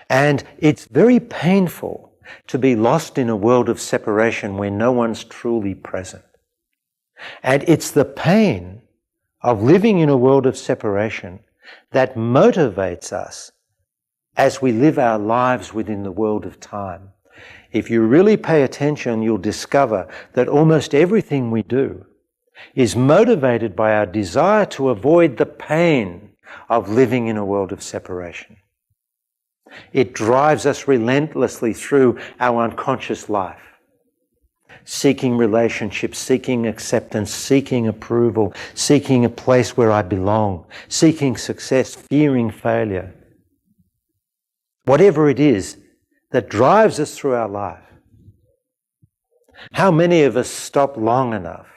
And it's very painful to be lost in a world of separation where no one's truly present. And it's the pain of living in a world of separation that motivates us as we live our lives within the world of time. If you really pay attention, you'll discover that almost everything we do is motivated by our desire to avoid the pain of living in a world of separation. It drives us relentlessly through our unconscious life, seeking relationships, seeking acceptance, seeking approval, seeking a place where I belong, seeking success, fearing failure. Whatever it is that drives us through our life. How many of us stop long enough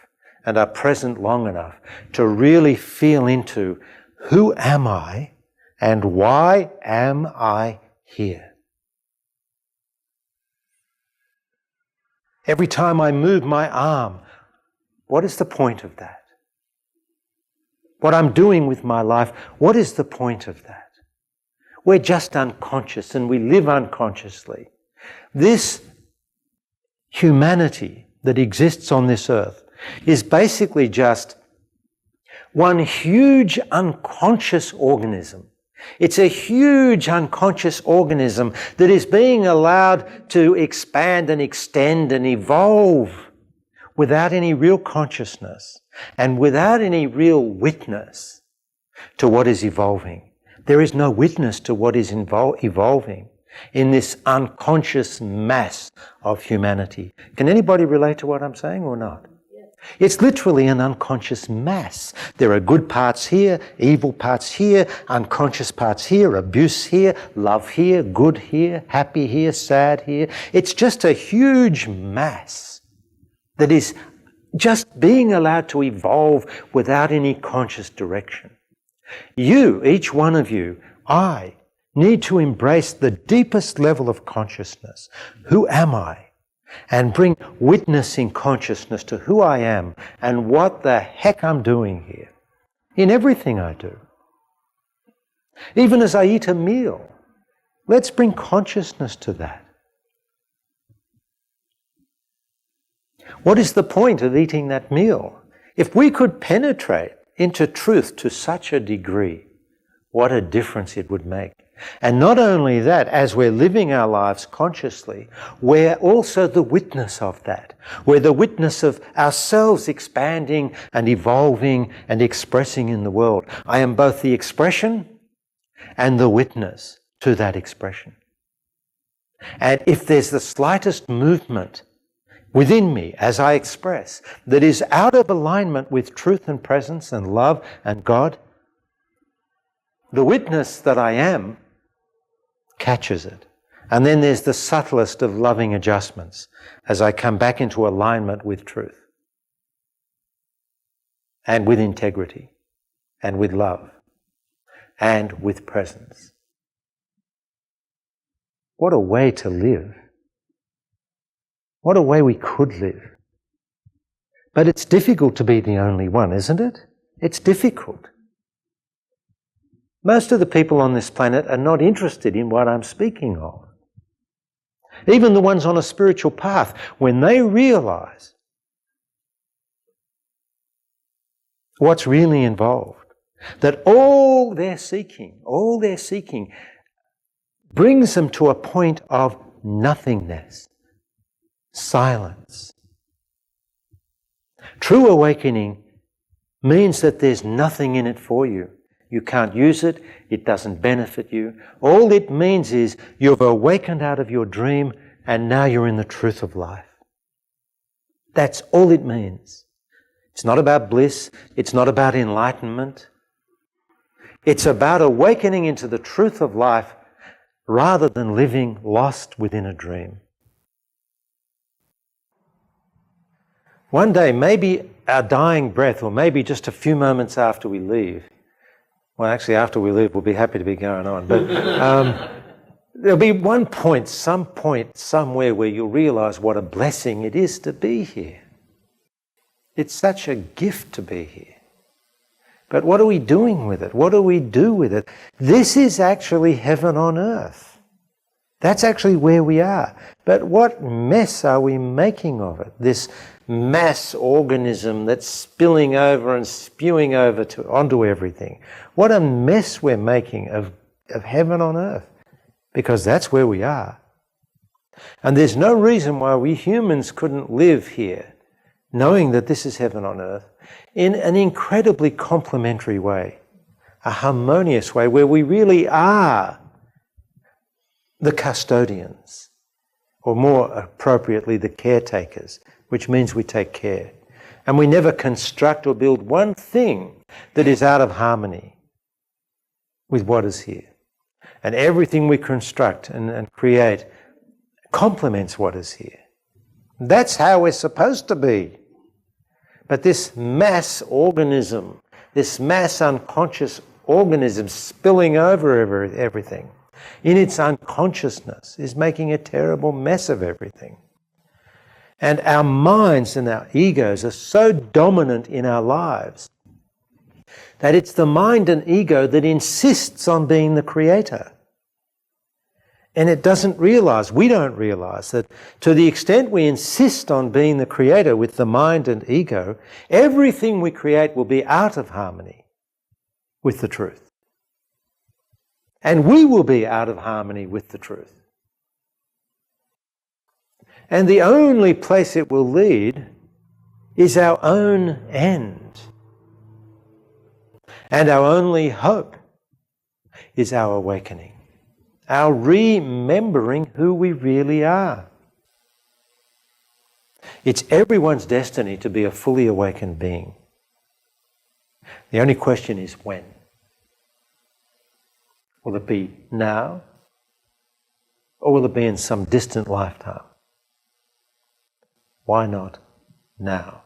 and are present long enough to really feel into who am I and why am I here? Every time I move my arm, what is the point of that? What I'm doing with my life, what is the point of that? We're just unconscious and we live unconsciously. This humanity that exists on this earth is basically just one huge unconscious organism. It's a huge unconscious organism that is being allowed to expand and extend and evolve without any real consciousness and without any real witness to what is evolving. There is no witness to what is evolving in this unconscious mass of humanity. Can anybody relate to what I'm saying or not? Yes. It's literally an unconscious mass. There are good parts here, evil parts here, unconscious parts here, abuse here, love here, good here, happy here, sad here. It's just a huge mass that is just being allowed to evolve without any conscious direction. You, each one of you, I, need to embrace the deepest level of consciousness. Who am I? And bring witnessing consciousness to who I am and what the heck I'm doing here. In everything I do. Even as I eat a meal, let's bring consciousness to that. What is the point of eating that meal? If we could penetrate into truth to such a degree, what a difference it would make. And not only that, as we're living our lives consciously, we're also the witness of that. We're the witness of ourselves expanding and evolving and expressing in the world. I am both the expression and the witness to that expression. And if there's the slightest movement within me as I express that is out of alignment with truth and presence and love and God, the witness that I am catches it. And then there's the subtlest of loving adjustments as I come back into alignment with truth and with integrity and with love and with presence. What a way to live. What a way we could live. But it's difficult to be the only one, isn't it? It's difficult. Most of the people on this planet are not interested in what I'm speaking of. Even the ones on a spiritual path, when they realize what's really involved, that all they're seeking brings them to a point of nothingness. Silence. True awakening means that there's nothing in it for you. You can't use it. It doesn't benefit you. All it means is you've awakened out of your dream and now you're in the truth of life. That's all it means. It's not about bliss. It's not about enlightenment. It's about awakening into the truth of life rather than living lost within a dream. One day, maybe our dying breath, or maybe just a few moments after we leave, well, actually, after we leave, we'll be happy to be going on, but there'll be one point, somewhere where you'll realize what a blessing it is to be here. It's such a gift to be here. But what are we doing with it? What do we do with it? This is actually heaven on earth. That's actually where we are. But what mess are we making of it? This mass organism that's spilling over and spewing over onto everything. What a mess we're making of heaven on earth. Because that's where we are. And there's no reason why we humans couldn't live here, knowing that this is heaven on earth, in an incredibly complementary way, a harmonious way, where we really are the custodians, or more appropriately, the caretakers, which means we take care. And we never construct or build one thing that is out of harmony with what is here. And everything we construct and create complements what is here. That's how we're supposed to be. But this mass organism, this mass unconscious organism spilling over everything, in its unconsciousness, is making a terrible mess of everything. And our minds and our egos are so dominant in our lives that it's the mind and ego that insists on being the creator. And it doesn't realize, we don't realize, that to the extent we insist on being the creator with the mind and ego, everything we create will be out of harmony with the truth. And we will be out of harmony with the truth. And the only place it will lead is our own end. And our only hope is our awakening, our remembering who we really are. It's everyone's destiny to be a fully awakened being. The only question is when. Will it be now? Or will it be in some distant lifetime? Why not now?